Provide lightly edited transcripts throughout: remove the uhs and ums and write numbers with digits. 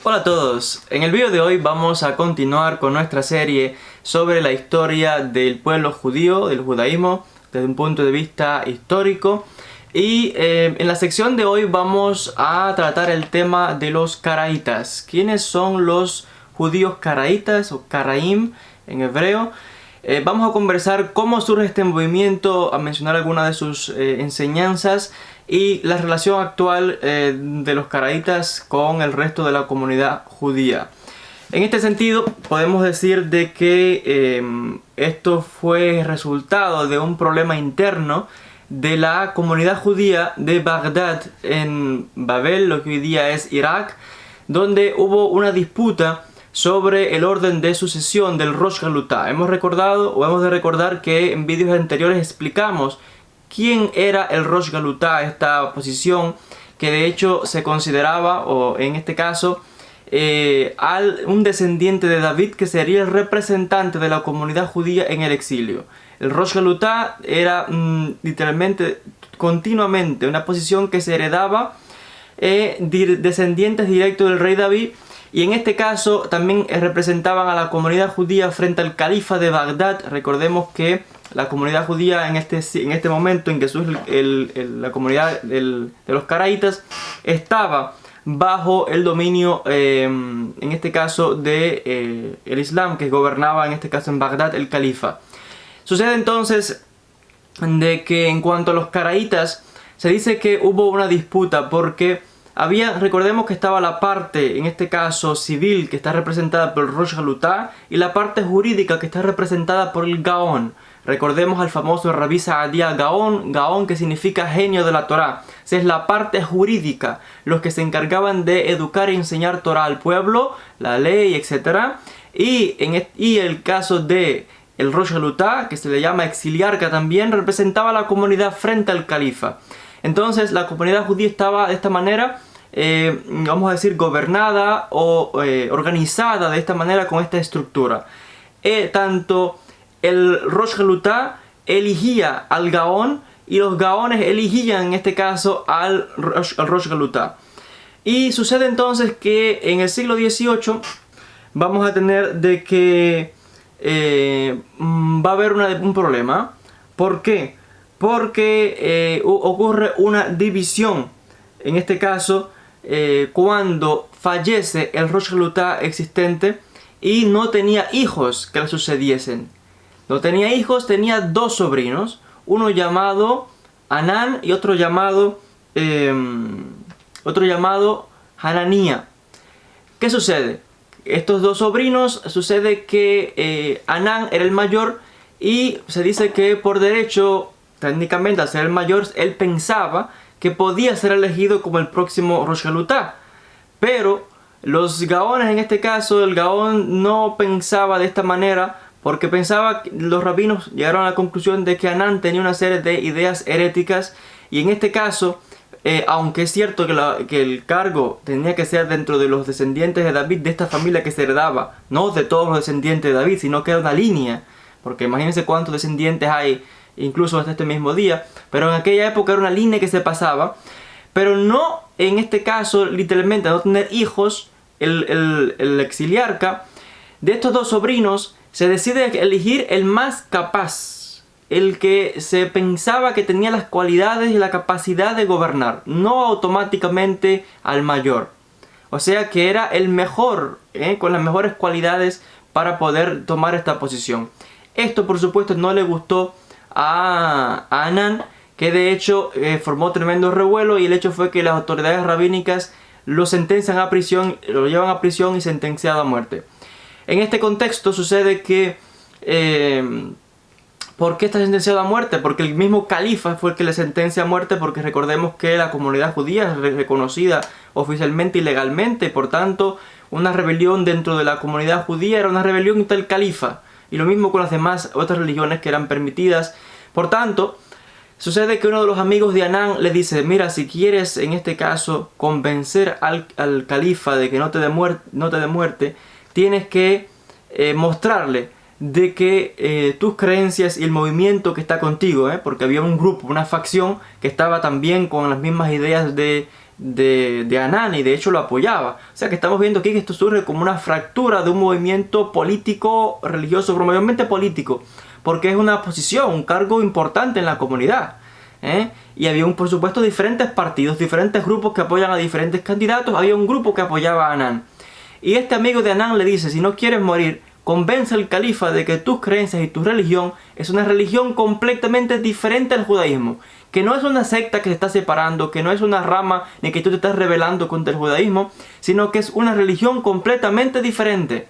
Hola a todos, en el vídeo de hoy vamos a continuar con nuestra serie sobre la historia del pueblo judío, del judaísmo, desde un punto de vista histórico. Y en la sección de hoy vamos a tratar el tema de los caraítas. ¿Quiénes son los judíos caraítas o caraim en hebreo? Vamos a conversar cómo surge este movimiento, a mencionar algunas de sus enseñanzas y la relación actual de los caraítas con el resto de la comunidad judía. En este sentido, podemos decir de que esto fue resultado de un problema interno de la comunidad judía de Bagdad en Babel, lo que hoy día es Irak, donde hubo una disputa sobre el orden de sucesión del Rosh Galutá. Hemos de recordar que en vídeos anteriores explicamos quién era el Rosh Galutá, esta posición que de hecho se consideraba, o en este caso, un descendiente de David, que sería el representante de la comunidad judía en el exilio. El Rosh Galutá era literalmente, continuamente, una posición que se heredaba descendientes directos del rey David, y en este caso también representaban a la comunidad judía frente al califa de Bagdad. Recordemos que la comunidad judía en este momento en que surge la comunidad de los caraítas estaba bajo el dominio, en este caso, de el Islam, que gobernaba en este caso en Bagdad el califa. Sucede entonces de que en cuanto a los caraítas, se dice que hubo una disputa porque recordemos que estaba la parte, en este caso civil, que está representada por el Rosh Galutá, y la parte jurídica, que está representada por el Gaón. Recordemos al famoso Rabbi Saadia Gaón, Gaón que significa genio de la Torá. Esa es la parte jurídica, los que se encargaban de educar y enseñar Torá al pueblo, la ley, etc. Y el caso de el Rosh Galutá, que se le llama exiliarca también, representaba a la comunidad frente al califa. Entonces la comunidad judía estaba de esta manera, vamos a decir, gobernada o organizada de esta manera, con esta estructura. Tanto el Rosh Galutá elegía al Gaón y los Gaones elegían en este caso al Rosh Galutá. Y sucede entonces que en el siglo XVIII vamos a tener de que va a haber un problema. ¿Por qué? Porque ocurre una división, en este caso cuando fallece el Rosh Galutá existente y no tenía hijos que le sucediesen. No tenía hijos, tenía dos sobrinos, uno llamado Anán y otro llamado Hananía. ¿Qué sucede? Estos dos sobrinos, sucede que Anán era el mayor, y se dice que por derecho, técnicamente al ser el mayor, él pensaba que podía ser elegido como el próximo Rosh Galutá. Pero los Gaones, en este caso, el Gaón no pensaba de esta manera, porque pensaba que los rabinos llegaron a la conclusión de que Anán tenía una serie de ideas heréticas, y en este caso, aunque es cierto que el cargo tenía que ser dentro de los descendientes de David, de esta familia que se heredaba, no de todos los descendientes de David, sino que era una línea, porque imagínense cuántos descendientes hay incluso hasta este mismo día, pero en aquella época era una línea que se pasaba, pero no, en este caso, literalmente, no tener hijos. El exiliarca de estos dos sobrinos se decide elegir el más capaz, el que se pensaba que tenía las cualidades y la capacidad de gobernar, no automáticamente al mayor. O sea que era el mejor, con las mejores cualidades para poder tomar esta posición. Esto, por supuesto, no le gustó a Anán, que de hecho formó tremendo revuelo, y el hecho fue que las autoridades rabínicas lo sentencian a prisión, lo llevan a prisión y sentenciado a muerte. En este contexto sucede que ¿por qué está sentenciado a muerte? Porque el mismo califa fue el que le sentencia a muerte, porque recordemos que la comunidad judía es reconocida oficialmente y legalmente, por tanto una rebelión dentro de la comunidad judía era una rebelión contra el califa, y lo mismo con las demás otras religiones que eran permitidas. Por tanto, sucede que uno de los amigos de Anán le dice: mira, si quieres en este caso convencer al califa de que no te dé muerte, tienes que mostrarle de que tus creencias y el movimiento que está contigo, porque había un grupo, una facción que estaba también con las mismas ideas de de Anán, y de hecho lo apoyaba. O sea que estamos viendo aquí que esto surge como una fractura de un movimiento político, religioso, pero mayormente político, porque es una posición, un cargo importante en la comunidad. Y había, por supuesto, diferentes partidos, diferentes grupos que apoyan a diferentes candidatos. Había un grupo que apoyaba a Anán. Y este amigo de Anán le dice: si no quieres morir, convence al califa de que tus creencias y tu religión es una religión completamente diferente al judaísmo, que no es una secta que se está separando, que no es una rama ni que tú te estás rebelando contra el judaísmo, sino que es una religión completamente diferente.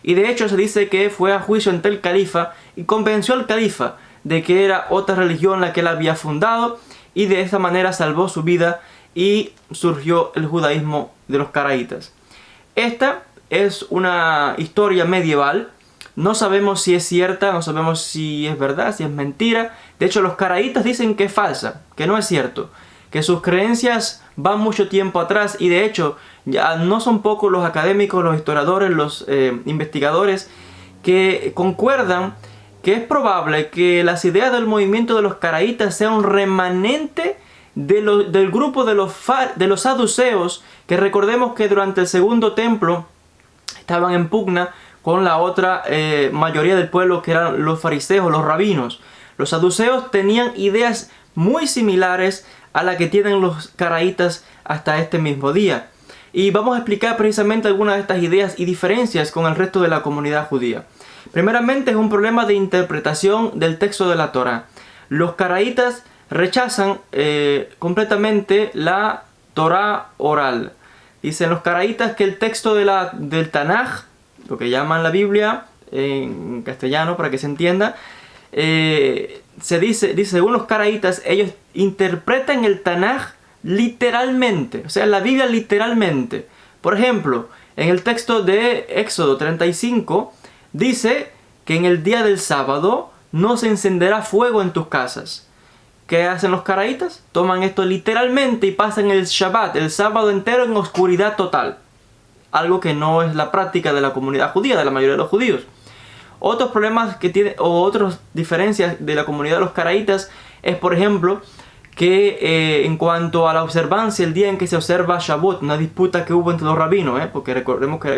Y de hecho se dice que fue a juicio ante el califa y convenció al califa de que era otra religión la que él había fundado, y de esa manera salvó su vida y surgió el judaísmo de los caraítas. Esta es una historia medieval. No sabemos si es cierta, no sabemos si es verdad, si es mentira. De hecho, los caraítas dicen que es falsa, que no es cierto, que sus creencias van mucho tiempo atrás, y de hecho ya no son pocos los académicos, los historiadores, los investigadores que concuerdan que es probable que las ideas del movimiento de los caraítas sean un remanente del grupo de los saduceos, que recordemos que durante el segundo templo estaban en pugna con la otra mayoría del pueblo, que eran los fariseos, los rabinos. Los saduceos tenían ideas muy similares a la que tienen los caraítas hasta este mismo día. Y vamos a explicar precisamente algunas de estas ideas y diferencias con el resto de la comunidad judía. Primeramente, es un problema de interpretación del texto de la Torá. Los caraítas rechazan completamente la Torá oral. Dicen los caraítas que el texto del Tanaj, lo que llaman la Biblia en castellano para que se entienda, dice, según los caraítas, ellos interpretan el Tanaj literalmente, o sea, la Biblia literalmente. Por ejemplo, en el texto de Éxodo 35 dice que en el día del sábado no se encenderá fuego en tus casas. ¿Qué hacen los caraítas? Toman esto literalmente y pasan el Shabbat, el sábado entero, en oscuridad total. Algo que no es la práctica de la comunidad judía, de la mayoría de los judíos. Otros problemas que tiene, o otras diferencias de la comunidad de los caraítas, es, por ejemplo, que en cuanto a la observancia, el día en que se observa Shavuot, una disputa que hubo entre los rabinos, porque recordemos que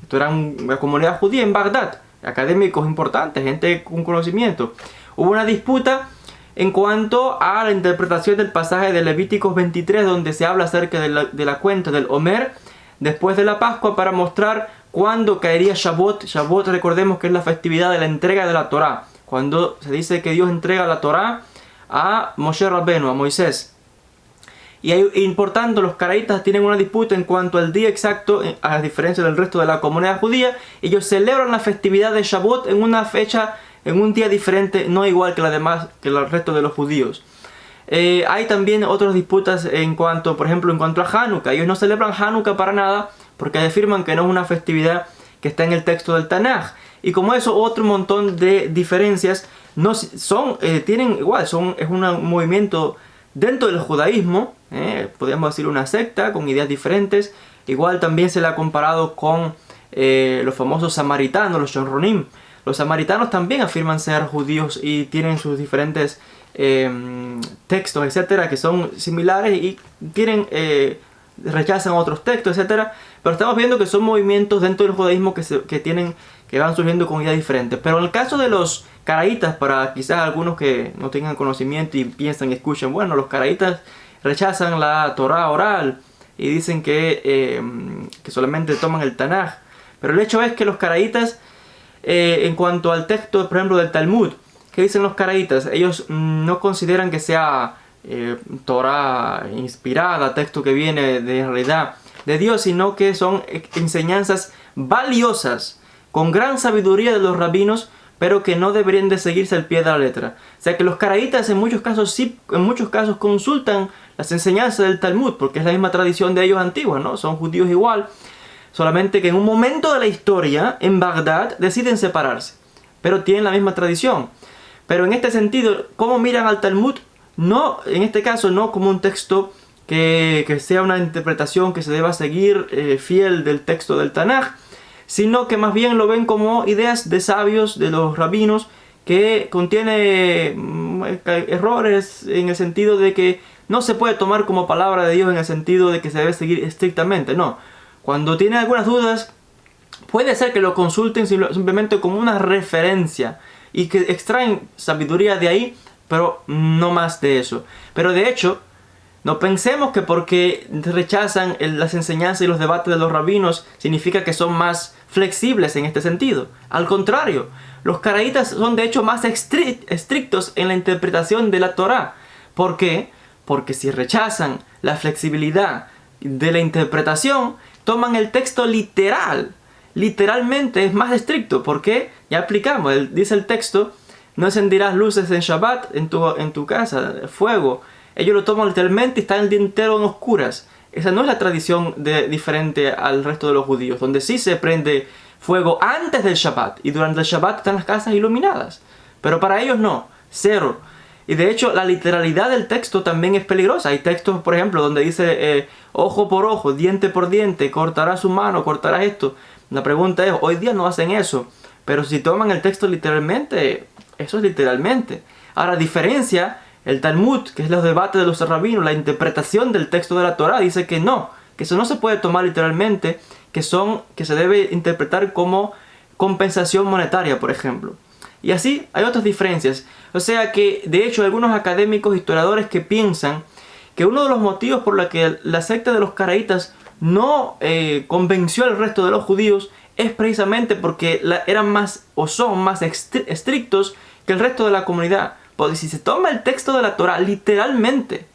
esto era una comunidad judía en Bagdad, académicos importantes, gente con conocimiento. Hubo una disputa en cuanto a la interpretación del pasaje de Levíticos 23, donde se habla acerca de la cuenta del Omer después de la Pascua, para mostrar cuándo caería Shavuot. Shavuot, recordemos que es la festividad de la entrega de la Torá, cuando se dice que Dios entrega la Torá a Moshe Rabbenu, a Moisés. Y por tanto, los caraítas tienen una disputa en cuanto al día exacto, a diferencia del resto de la comunidad judía. Ellos celebran la festividad de Shavuot en una fecha, en un día diferente, no igual que el resto de los judíos. Hay también otras disputas en cuanto, por ejemplo, en cuanto a Hanukkah. Ellos no celebran Hanukkah para nada, porque afirman que no es una festividad que está en el texto del Tanaj. Y como eso, otro montón de diferencias tienen igual, es un movimiento dentro del judaísmo, podríamos decir una secta con ideas diferentes. Igual también se le ha comparado con los famosos samaritanos, los shomronim. Los samaritanos también afirman ser judíos y tienen sus diferentes textos, etcétera, que son similares y rechazan otros textos, etcétera. Pero estamos viendo que son movimientos dentro del judaísmo que van surgiendo con ideas diferentes. Pero en el caso de los caraítas, para quizás algunos que no tengan conocimiento y piensan y escuchan, bueno, los caraítas rechazan la Torá oral y dicen que solamente toman el Tanaj. Pero el hecho es que los caraítas, en cuanto al texto, por ejemplo, del Talmud, ¿qué dicen los caraítas? Ellos no consideran que sea Torá inspirada, texto que viene en realidad de Dios, sino que son enseñanzas valiosas, con gran sabiduría de los rabinos, pero que no deberían de seguirse al pie de la letra. O sea que los caraítas en muchos casos consultan las enseñanzas del Talmud, porque es la misma tradición de ellos antigua, ¿no? Son judíos igual, solamente que en un momento de la historia, en Bagdad, deciden separarse, pero tienen la misma tradición. Pero en este sentido, ¿cómo miran al Talmud? No, en este caso, no como un texto que sea una interpretación que se deba seguir fiel del texto del Tanaj, sino que más bien lo ven como ideas de sabios, de los rabinos, que contiene errores en el sentido de que no se puede tomar como palabra de Dios en el sentido de que se debe seguir estrictamente, no. Cuando tienen algunas dudas, puede ser que lo consulten simplemente como una referencia y que extraen sabiduría de ahí, pero no más de eso. Pero de hecho, no pensemos que porque rechazan las enseñanzas y los debates de los rabinos significa que son más flexibles en este sentido. Al contrario, los caraítas son de hecho más estrictos en la interpretación de la Torá. ¿Por qué? Porque si rechazan la flexibilidad de la interpretación, toman el texto literal. Literalmente es más estricto. ¿Por qué? Ya explicamos, dice el texto, no encenderás luces en Shabbat en tu casa, fuego. Ellos lo toman literalmente y están el día entero en oscuras. Esa no es la tradición diferente al resto de los judíos, donde sí se prende fuego antes del Shabbat y durante el Shabbat están las casas iluminadas. Pero para ellos no, cero. Y de hecho la literalidad del texto también es peligrosa. Hay textos, por ejemplo, donde dice ojo por ojo, diente por diente, cortarás su mano, cortarás esto. La pregunta es, hoy día no hacen eso. Pero si toman el texto literalmente, eso es literalmente. Ahora, a diferencia, el Talmud, que es los debates de los rabinos, la interpretación del texto de la Torá, dice que no, que eso no se puede tomar literalmente, que se debe interpretar como compensación monetaria, por ejemplo. Y así hay otras diferencias. O sea que, de hecho, hay algunos académicos, historiadores que piensan que uno de los motivos por los que la secta de los caraítas no convenció al resto de los judíos es precisamente porque eran más o son más estrictos que el resto de la comunidad. Porque si se toma el texto de la Torá literalmente,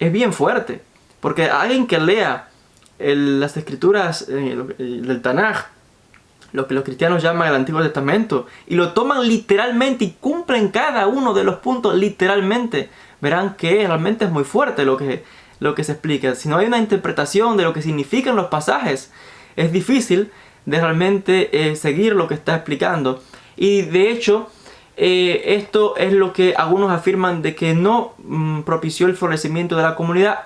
es bien fuerte. Porque alguien que lea las escrituras del Tanaj, lo que los cristianos llaman el Antiguo Testamento, y lo toman literalmente y cumplen cada uno de los puntos literalmente, verán que realmente es muy fuerte lo que se explica. Si no hay una interpretación de lo que significan los pasajes, es difícil de realmente seguir lo que está explicando. Y de hecho, esto es lo que algunos afirman de que no propició el florecimiento de la comunidad,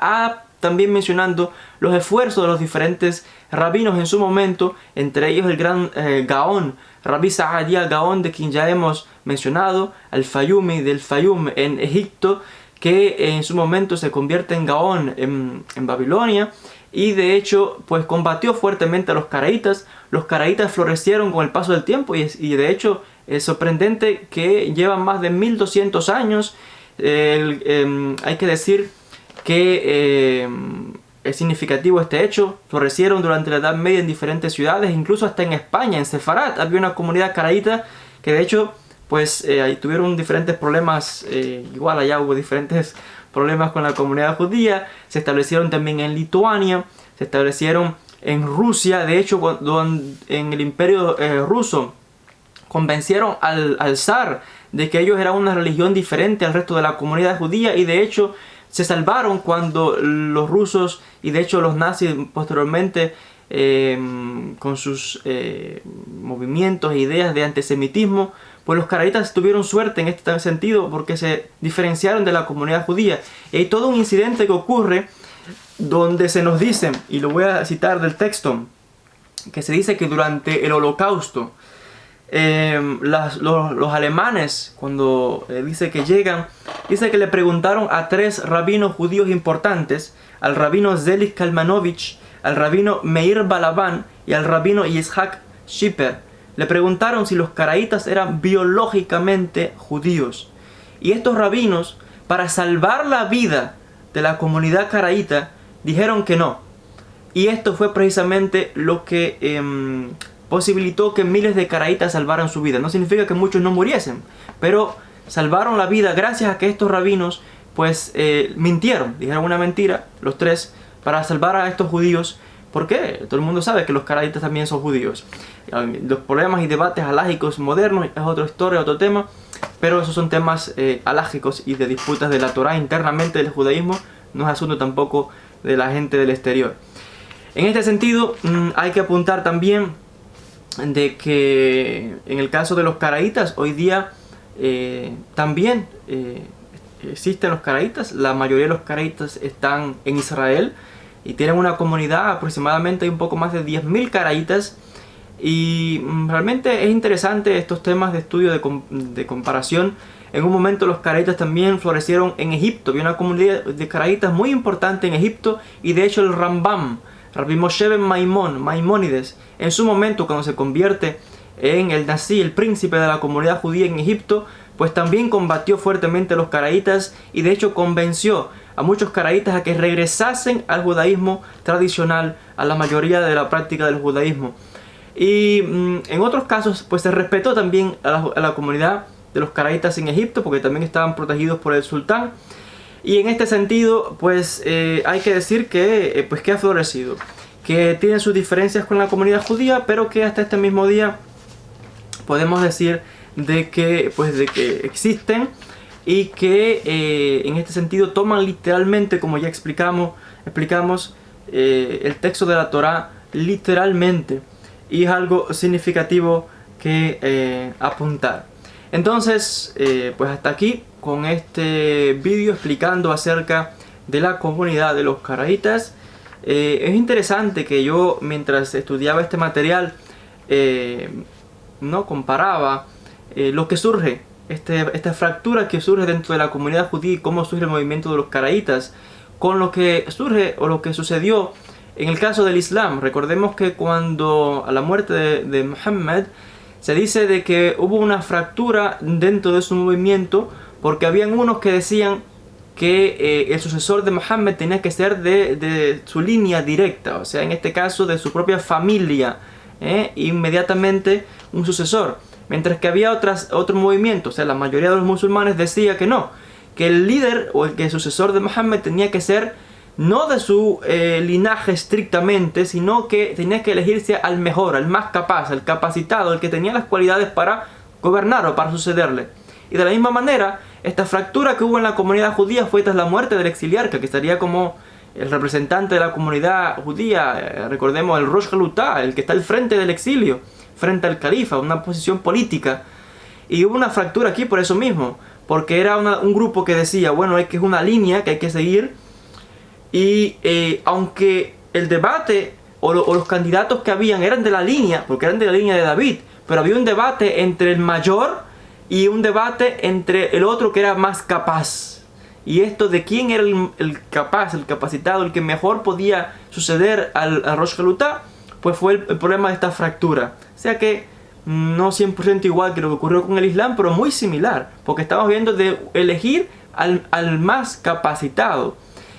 también mencionando los esfuerzos de los diferentes rabinos en su momento, entre ellos el gran Gaón, Rabbi Sa'adia Gaón, de quien ya hemos mencionado, al Fayumi del Fayum en Egipto, que en su momento se convierte en Gaón en Babilonia, y de hecho pues combatió fuertemente a los caraítas. Los caraítas florecieron con el paso del tiempo y de hecho es sorprendente que llevan más de 1200 años. Hay que decir que es significativo este hecho. Florecieron durante la Edad Media en diferentes ciudades, incluso hasta en España, en Sefarat, había una comunidad caraíta que de hecho pues ahí tuvieron diferentes problemas, igual allá hubo diferentes problemas con la comunidad judía. Se establecieron también en Lituania, se establecieron en Rusia. De hecho, cuando en el imperio ruso convencieron al zar de que ellos eran una religión diferente al resto de la comunidad judía, y de hecho se salvaron cuando los rusos y de hecho los nazis posteriormente con sus movimientos e ideas de antisemitismo, pues los caraítas tuvieron suerte en este sentido porque se diferenciaron de la comunidad judía. Y hay todo un incidente que ocurre donde se nos dice, y lo voy a citar del texto, que se dice que durante el Holocausto los alemanes, cuando dice que llegan, dice que le preguntaron a 3 rabinos judíos importantes, al rabino Zelig Kalmanovich, al rabino Meir Balaban y al rabino Yitzhak Schipper. Le preguntaron si los caraítas eran biológicamente judíos. Y estos rabinos, para salvar la vida de la comunidad caraíta, dijeron que no. Y esto fue precisamente lo que posibilitó que miles de caraítas salvaran su vida. No significa que muchos no muriesen, pero salvaron la vida gracias a que estos rabinos pues mintieron, dijeron una mentira, los 3, para salvar a estos judíos. ¿Por qué? Todo el mundo sabe que los caraítas también son judíos. Los problemas y debates halágicos modernos es otra historia, otro tema, pero esos son temas halágicos y de disputas de la Torá internamente del judaísmo, no es asunto tampoco de la gente del exterior. En este sentido, hay que apuntar también de que en el caso de los caraítas, hoy día también existen los caraítas. La mayoría de los caraítas están en Israel y tienen una comunidad, aproximadamente hay un poco más de 10.000 caraítas. Y realmente es interesante estos temas de estudio, de comparación En un momento los caraítas también florecieron en Egipto. Había una comunidad de caraítas muy importante en Egipto, y de hecho el Rambam, Rabbi Moshe ben Maimónides, en su momento cuando se convierte en el Nasi, el príncipe de la comunidad judía en Egipto, pues también combatió fuertemente a los caraítas, y de hecho convenció a muchos caraítas a que regresasen al judaísmo tradicional, a la mayoría de la práctica del judaísmo. Y en otros casos pues se respetó también a la comunidad de los caraítas en Egipto, porque también estaban protegidos por el sultán. Y en este sentido pues hay que decir que, que ha florecido, que tiene sus diferencias con la comunidad judía, pero que hasta este mismo día podemos decir de que existen, y que en este sentido toman literalmente, como ya explicamos el texto de la Torá literalmente, y es algo significativo que apuntar. Entonces pues hasta aquí con este vídeo explicando acerca de la comunidad de los caraítas. Es interesante que yo, mientras estudiaba este material, no comparaba lo que surge, esta fractura que surge dentro de la comunidad judía, y cómo surge el movimiento de los caraítas, con lo que surge o lo que sucedió en el caso del Islam. Recordemos que cuando a la muerte de Muhammad, se dice de que hubo una fractura dentro de su movimiento, porque habían unos que decían que el sucesor de Muhammad tenía que ser de su línea directa, o sea, en este caso de su propia familia, inmediatamente un sucesor. Mientras que había otro movimiento, o sea, la mayoría de los musulmanes decía que no, que el líder o el sucesor de Muhammad tenía que ser no de su linaje estrictamente, sino que tenía que elegirse al mejor, al más capaz, al capacitado, el que tenía las cualidades para gobernar o para sucederle. Y de la misma manera, esta fractura que hubo en la comunidad judía fue tras la muerte del exiliarca, que estaría como el representante de la comunidad judía, recordemos el Rosh Halutá, el que está al frente del exilio, frente al califa, una posición política. Y hubo una fractura aquí por eso mismo, porque era un grupo que decía, bueno, es que es una línea que hay que seguir, y aunque el debate o los candidatos que habían eran de la línea, porque eran de la línea de David, pero había un debate entre el mayor y un debate entre el otro que era más capaz. Y esto de quién era el capaz, el capacitado, el que mejor podía suceder al Rosh Halutá, pues fue el problema de esta fractura. O sea que no 100% igual que lo que ocurrió con el Islam, pero muy similar, porque estamos viendo de elegir al más capacitado.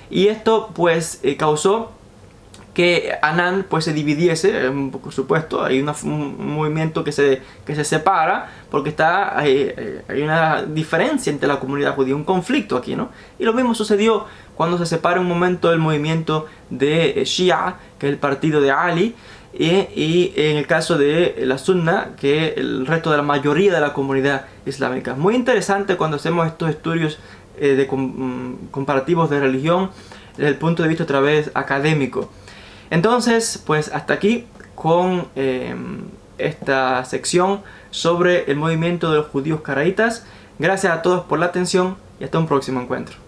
Y esto pues causó que Anán pues se dividiese, por supuesto, hay un movimiento que se separa, porque hay una diferencia entre la comunidad judía, un conflicto aquí, ¿no? Y lo mismo sucedió cuando se separa un momento el movimiento de Shia, que es el partido de Ali, y en el caso de la Sunna, que es el resto de la mayoría de la comunidad islámica. Muy interesante cuando hacemos estos estudios comparativos de religión desde el punto de vista otra vez académico. Entonces, pues hasta aquí con esta sección sobre el movimiento de los judíos caraítas. Gracias a todos por la atención y hasta un próximo encuentro.